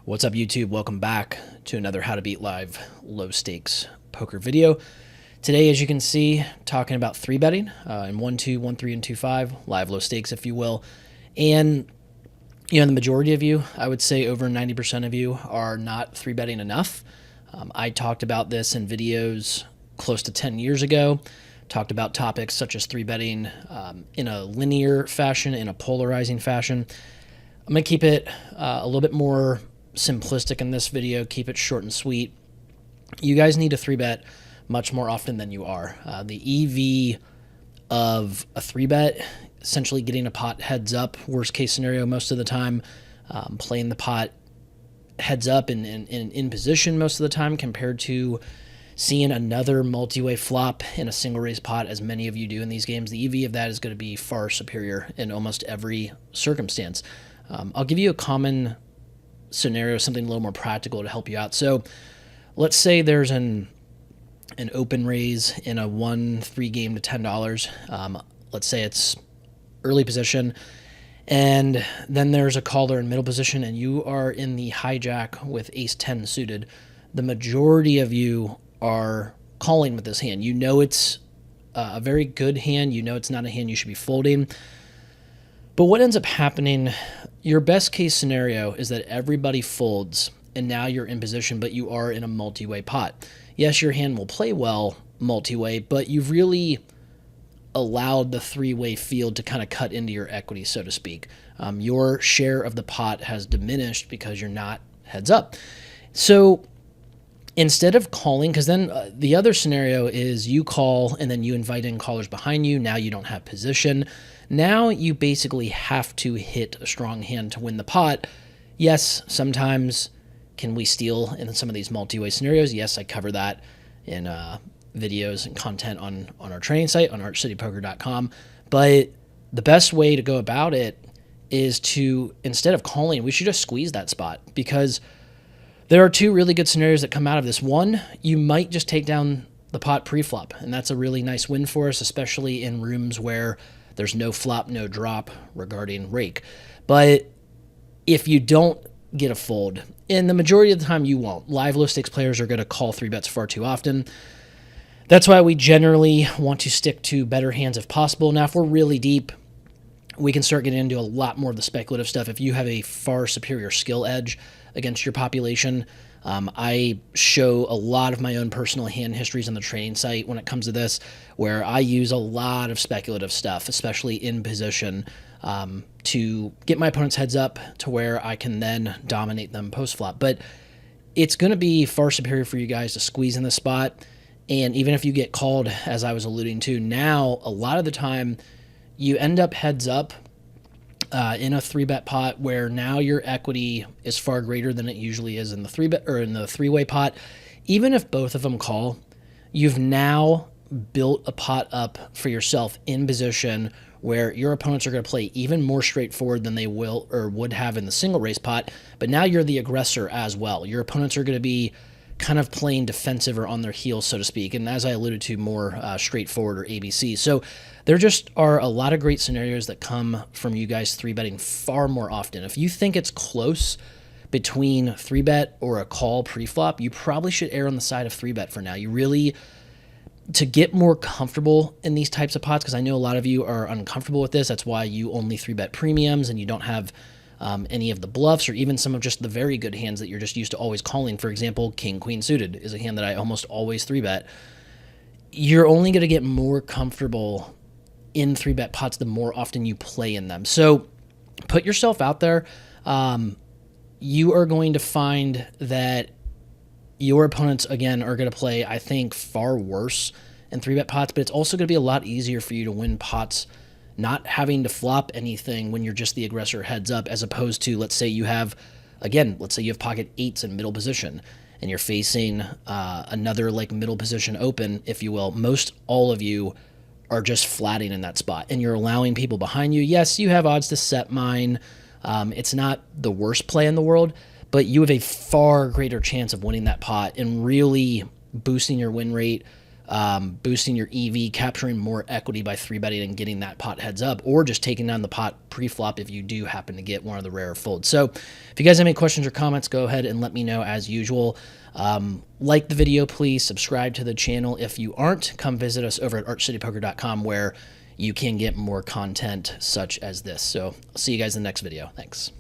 What's up, YouTube? Welcome back to another How to Beat Live low stakes poker video. Today, as you can see, talking about 3-betting in 1-2, 1-3, and 2-5, live low stakes, if you will. And the majority of you, I would say over 90% of you, are not 3-betting enough. I talked about this in videos close to 10 years ago. Talked about topics such as 3-betting in a linear fashion, in a polarizing fashion. I'm going to keep it a little bit more simplistic in this video, keep it short and sweet. You guys need to 3-bet much more often than you are. The EV of a 3-bet, essentially getting a pot heads up, worst case scenario most of the time, playing the pot heads up and in position most of the time, compared to seeing another multi-way flop in a single raise pot, as many of you do in these games. The EV of that is going to be far superior in almost every circumstance. I'll give you a common scenario, something a little more practical to help you out. So let's say there's an open raise in a 1-3 game to $10. Let's say it's early position, and then there's a caller in middle position, and you are in the hijack with ace-10 suited. The majority of you are calling with this hand. You know it's a very good hand. You know it's not a hand you should be folding. But what ends up happening, your best case scenario is that everybody folds and now you're in position, but you are in a multi-way pot. Yes, your hand will play well multi-way, but you've really allowed the 3-way field to kind of cut into your equity, so to speak. Your share of the pot has diminished because you're not heads up. So instead of calling, because then the other scenario is you call and then you invite in callers behind you. Now you don't have position. Now you basically have to hit a strong hand to win the pot. Yes, sometimes can we steal in some of these multi-way scenarios? Yes, I cover that in videos and content on our training site, on archcitypoker.com. But the best way to go about it is to, instead of calling, we should just squeeze that spot, because there are two really good scenarios that come out of this. One, you might just take down the pot pre-flop, and that's a really nice win for us, especially in rooms where there's no flop, no drop regarding rake. But if you don't get a fold, and the majority of the time you won't, live low stakes players are going to call 3-bets far too often. That's why we generally want to stick to better hands if possible. Now, if we're really deep, we can start getting into a lot more of the speculative stuff. If you have a far superior skill edge against your population, I show a lot of my own personal hand histories on the training site when it comes to this, where I use a lot of speculative stuff, especially in position, to get my opponent's heads up to where I can then dominate them post-flop. But it's going to be far superior for you guys to squeeze in the spot. And even if you get called, as I was alluding to, now a lot of the time you end up heads up in a 3-bet pot, where now your equity is far greater than it usually is in the 3-bet or in the 3-way pot. Even if both of them call, you've now built a pot up for yourself in position where your opponents are going to play even more straightforward than they will or would have in the single raise pot. But now you're the aggressor as well. Your opponents are going to be kind of playing defensive or on their heels, so to speak, and as I alluded to, more straightforward or ABC. So there just are a lot of great scenarios that come from you guys 3-betting far more often. If you think it's close between 3-bet or a call pre-flop, you probably should err on the side of 3-bet for now. You really, to get more comfortable in these types of pots, because I know a lot of you are uncomfortable with this, that's why you only 3-bet premiums and you don't have any of the bluffs, or even some of just the very good hands that you're just used to always calling. For example, King Queen suited is a hand that I almost always 3-bet. You're only going to get more comfortable in 3-bet pots the more often you play in them. So put yourself out there. You are going to find that your opponents, again, are going to play, I think, far worse in 3-bet pots, but it's also going to be a lot easier for you to win pots not having to flop anything when you're just the aggressor heads up, as opposed to, let's say you have, again, let's say you have pocket 8s in middle position and you're facing another like middle position open, if you will. Most all of you are just flatting in that spot and you're allowing people behind you. Yes, you have odds to set mine. It's not the worst play in the world, but you have a far greater chance of winning that pot and really boosting your win rate boosting your EV, capturing more equity by 3-betting and getting that pot heads up, or just taking down the pot pre-flop if you do happen to get one of the rarer folds. So if you guys have any questions or comments, go ahead and let me know as usual. Like the video, please. Subscribe to the channel. If you aren't, come visit us over at archcitypoker.com where you can get more content such as this. So I'll see you guys in the next video. Thanks.